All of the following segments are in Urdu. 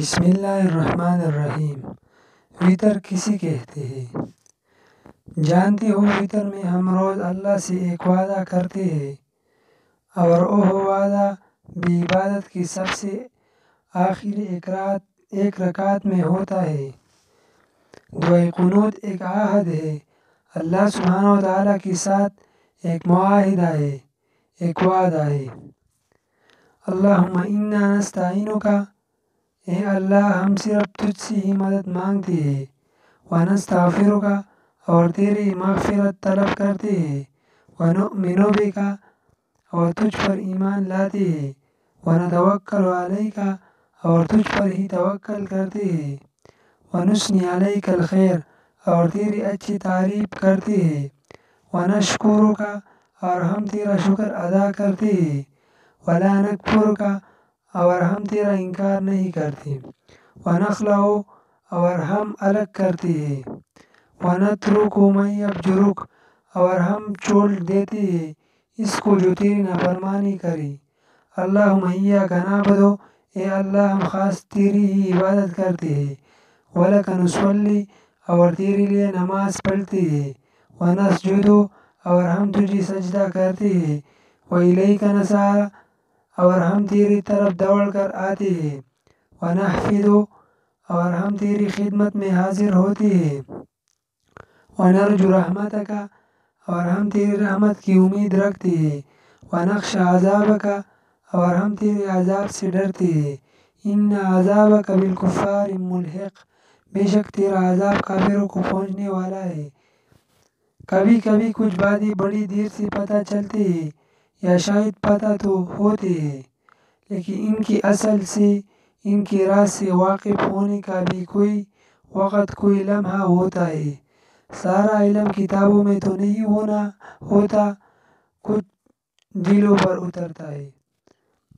بسم اللہ الرحمن الرحیم۔ وطر کسے کہتے ہیں؟ جانتے ہو وطر میں ہم روز اللہ سے ایک وعدہ کرتے ہیں اور وہ وعدہ بھی عبادت کی سب سے آخری ایک رکعت میں ہوتا ہے۔ دعائے قنوت ایک عہد ہے اللہ سبحانہ و تعالیٰ کے ساتھ، ایک معاہدہ ہے، ایک وعدہ ہے۔ اللہم انا نستعینک، اے اللہ ہم صرف تجھ سے ہی مدد مانگتے ہیں، ونستغفرک اور تیری مغفرت طلب کرتے ہیں، ونؤمن بک اور تجھ پر ایمان لاتے ہیں، ونتوکل علیک اور تجھ پر ہی توکل کرتے ہیں، ونثنی علیک الخیر اور تیری اچھی تعریف کرتے ہیں، ونشکرک اور ہم تیرا شکر ادا کرتے ہیں، ولا نکفرک اور ہم تیرا انکار نہیں کرتے، ونخلع اور ہم الگ کرتے ہیں، ونترک من یفجرک اور ہم چھوڑ دیتے ہیں اس کو جو تیری نافرمانی کرے۔ اللہم ایاک نعبد، اے اللہ ہم خاص تیری ہی عبادت کرتے ہیں، ولک نصلی اور تیرے لیے نماز پڑھتے ہیں، ونسجد اور ہم تجھے سجدہ کرتے ہیں، وإلیک نسعی اور ہم تیری طرف دوڑ کر آتے ہیں، ونحفد اور ہم تیری خدمت میں حاضر ہوتے ہیں، ونرجو رحمتک اور ہم تیری رحمت کی امید رکھتے ہیں، ونخشی عذابک اور ہم تیرے عذاب سے ڈرتے ہیں، ان عذابک بالکفار ملحق، بے شک تیرا عذاب کافروں کو پہنچنے والا ہے۔ کبھی کبھی کچھ باتیں بڑی دیر سے پتہ چلتی ہیں یا شاید پتہ تو ہوتی ہیں، لیکن ان کی اصل سے، ان کے راز سے واقف ہونے کا بھی کوئی وقت، کوئی لمحہ ہوتا ہے۔ سارا علم کتابوں میں تو نہیں ہوتا، کچھ دلوں پر اترتا ہے۔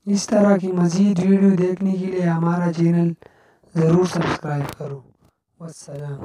اس طرح کی مزید ویڈیو دیکھنے کے لیے ہمارا چینل ضرور سبسکرائب کرو۔ والسلام۔